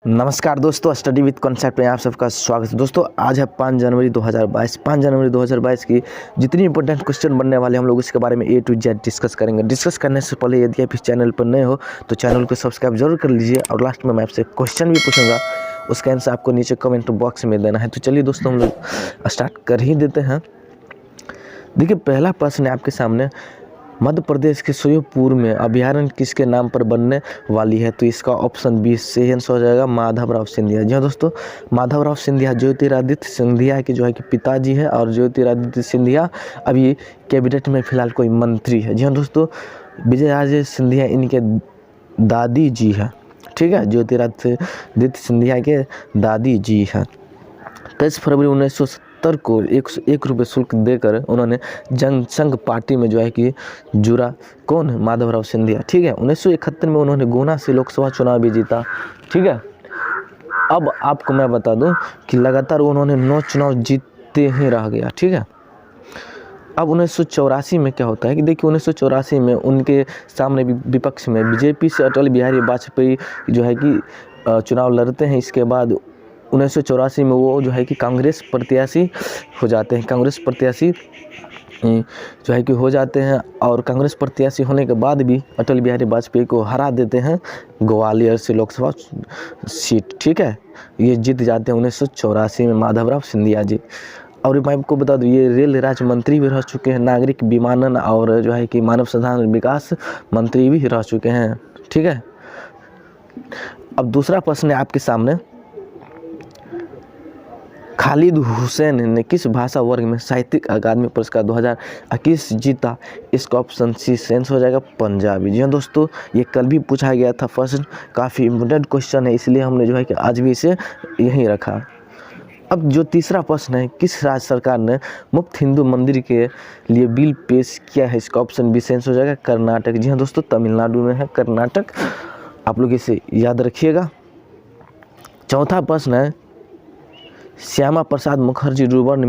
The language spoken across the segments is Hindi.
नमस्कार दोस्तों, स्टडी विद कॉन्सेप्ट में आप सबका स्वागत है। दोस्तों आज है 5 जनवरी 2022। 5 जनवरी 2022 की जितनी इंपॉर्टेंट क्वेश्चन बनने वाले हम लोग उसके बारे में A to Z डिस्कस करेंगे। डिस्कस करने से पहले यदि आप इस चैनल पर नए हो तो चैनल को सब्सक्राइब जरूर कर लीजिए और लास्ट में मैं आपसे क्वेश्चन भी पूछूंगा, उसका आंसर आपको नीचे कमेंट बॉक्स में देना है। तो चलिए दोस्तों हम लोग स्टार्ट कर ही देते हैं। देखिए पहला प्रश्न है आपके सामने, मध्य प्रदेश के श्योपुर में अभयारण्य किसके नाम पर बनने वाली है? तो इसका ऑप्शन बी सही आंसर हो जाएगा माधवराव सिंधिया। जी हाँ दोस्तों, माधवराव सिंधिया ज्योतिरादित्य सिंधिया के जो है कि पिताजी है और ज्योतिरादित्य सिंधिया अभी कैबिनेट में फिलहाल कोई मंत्री है। जी हाँ दोस्तों, विजय राजे सिंधिया इनके दादी जी है। ठीक है, ज्योतिरादित्य सिंधिया के दादी जी हैं। 23 फरवरी 1970 को 1 रुपये शुल्क देकर उन्होंने जनसंघ पार्टी में जो है कि जुड़ा। कौन? माधवराव सिंधिया। ठीक है, 1971 में उन्होंने गुना से लोकसभा चुनाव भी जीता। ठीक है, अब आपको मैं बता दूं कि लगातार उन्होंने 9 चुनाव जीतते ही रह गया। ठीक है, अब 1984 में क्या होता है कि देखिए 1984 में उनके सामने विपक्ष में बीजेपी से अटल बिहारी वाजपेयी जो है कि चुनाव लड़ते हैं। इसके बाद 1984 में वो जो है कि कांग्रेस प्रत्याशी हो जाते हैं। कांग्रेस प्रत्याशी जो है कि हो जाते हैं और कांग्रेस प्रत्याशी होने के बाद भी अटल बिहारी वाजपेयी को हरा देते हैं ग्वालियर से लोकसभा सीट। ठीक है, ये जीत जाते हैं 1984 में माधवराव सिंधिया जी। और मैं आपको बता दूं ये रेल राज्य मंत्री भी रह चुके हैं, नागरिक विमानन और जो है कि मानव संसाधन विकास मंत्री भी रह चुके हैं। ठीक है, अब दूसरा प्रश्न है आपके सामने, खालिद हुसैन ने किस भाषा वर्ग में साहित्यिक अकादमी पुरस्कार 2021 जीता? इसका ऑप्शन सी सेंस हो जाएगा पंजाबी। जी हाँ दोस्तों, ये कल भी पूछा गया था प्रश्न, काफ़ी इम्पोर्टेंट क्वेश्चन है, इसलिए हमने जो है कि आज भी इसे यहीं रखा। अब जो तीसरा प्रश्न है, किस राज्य सरकार ने मुफ्त हिंदू मंदिर के लिए बिल पेश किया है? इसका ऑप्शन बी सेंस हो जाएगा कर्नाटक। जी हाँ दोस्तों, तमिलनाडु में है कर्नाटक, आप लोग इसे याद रखिएगा। चौथा प्रश्न है, श्यामा प्रसाद मुखर्जी रुर्बन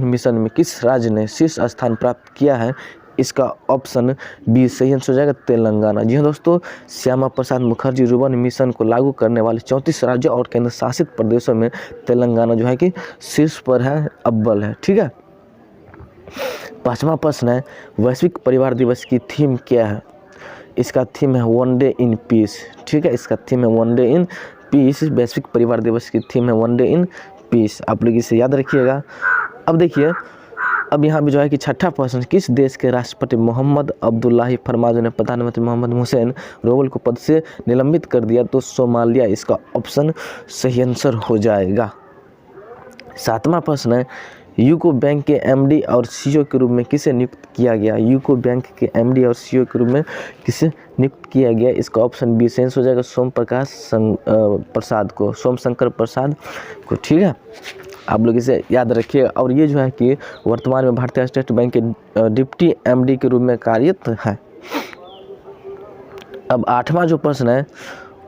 मिशन में किस राज्य ने शीर्ष स्थान प्राप्त किया है? इसका ऑप्शन बी सही आंसर हो जाएगा तेलंगाना। जी हाँ दोस्तों, श्यामा प्रसाद मुखर्जी रुर्बन मिशन को लागू करने वाले 34 राज्यों और केंद्र शासित प्रदेशों में तेलंगाना जो है कि शीर्ष पर है, अव्वल है। ठीक है, पांचवा प्रश्न है, वैश्विक परिवार दिवस की थीम क्या है? इसका थीम है वन डे इन पीस। ठीक है, इसका थीम है वन डे इन पीस। वैश्विक परिवार दिवस की थीम है वन डे इन पीस, आप लोग इसे याद रखिएगा। अब देखिए, अब यहाँ भी जो है कि छठा प्रश्न, किस देश के राष्ट्रपति मोहम्मद अब्दुल्लाही फरमाजो ने प्रधानमंत्री मोहम्मद हुसैन रोवल को पद से निलंबित कर दिया? तो सोमालिया इसका ऑप्शन सही आंसर हो जाएगा। सातवां प्रश्न है, यूको बैंक के एमडी और सीईओ के रूप में किसे नियुक्त किया गया? यूको बैंक के एमडी और सीईओ के रूप में किसे नियुक्त किया गया? इसका ऑप्शन बी सेंस हो जाएगा सोम शंकर प्रसाद को। ठीक है, आप लोग इसे याद रखिए। और ये जो है कि वर्तमान में भारतीय स्टेट बैंक के डिप्टी एमडी के रूप में कार्यरत है। अब आठवां जो प्रश्न है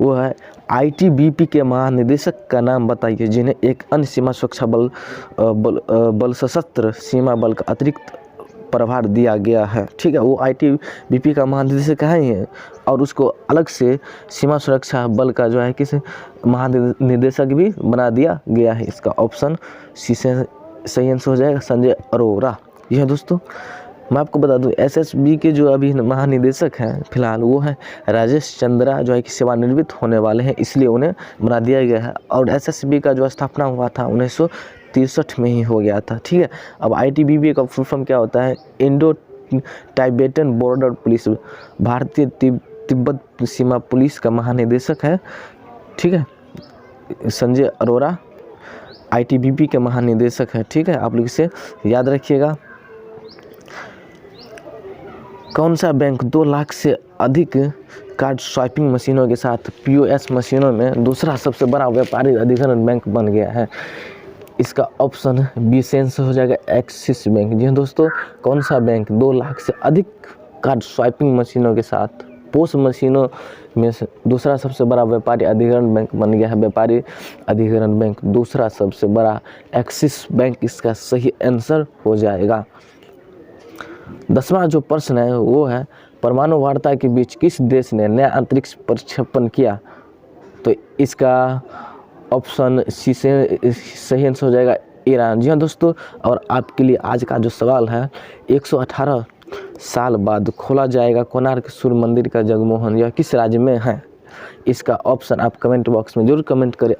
वो है, आईटीबीपी के महानिदेशक का नाम बताइए जिन्हें एक अन्य सीमा सुरक्षा बल सशस्त्र सीमा बल का अतिरिक्त प्रभार दिया गया है। ठीक है, वो आईटीबीपी का महानिदेशक है ही है और उसको अलग से सीमा सुरक्षा बल का जो है कि महानिदेशक भी बना दिया गया है। इसका ऑप्शन सी से सही आंसर हो जाएगा संजय अरोरा। यह है दोस्तों, मैं आपको बता दूं एसएसबी के जो अभी महानिदेशक हैं फिलहाल वो है राजेश चंद्रा, जो है कि सेवानिवृत्त होने वाले हैं, इसलिए उन्हें बना दिया गया है। और एसएसबी का जो स्थापना हुआ था 1963 में ही हो गया था। ठीक है, अब आईटीबीपी का फुल फॉर्म क्या होता है? इंडो टाइबेटन बॉर्डर पुलिस, भारतीय तिब्बत सीमा पुलिस का महानिदेशक है। ठीक है, संजय अरोरा आईटीबीपी के महानिदेशक है। ठीक है, आप लोग इसे याद रखिएगा। कौन सा बैंक 2 लाख से अधिक कार्ड स्वाइपिंग मशीनों के साथ पीओएस मशीनों में दूसरा सबसे बड़ा व्यापारिक अधिग्रहण बैंक बन गया है? इसका ऑप्शन बी सेंस हो जाएगा एक्सिस बैंक। जी हाँ दोस्तों, कौन सा बैंक 2 लाख से अधिक कार्ड स्वाइपिंग मशीनों के साथ पोस मशीनों में से दूसरा सबसे बड़ा व्यापारी अधिग्रहण बैंक बन गया है? व्यापारी अधिग्रहण बैंक दूसरा सबसे बड़ा एक्सिस बैंक इसका सही आंसर हो जाएगा। 10वां जो प्रश्न है वो है, परमाणु वार्ता के बीच किस देश ने नया अंतरिक्ष प्रक्षेपण किया? तो इसका ऑप्शन सी से सही आंसर हो जाएगा ईरान। जी हाँ दोस्तों, और आपके लिए आज का जो सवाल है, 118 साल बाद खोला जाएगा कोणार्क सूर्य मंदिर का जगमोहन, यह किस राज्य में है? इसका ऑप्शन आप कमेंट बॉक्स में जरूर कमेंट करें।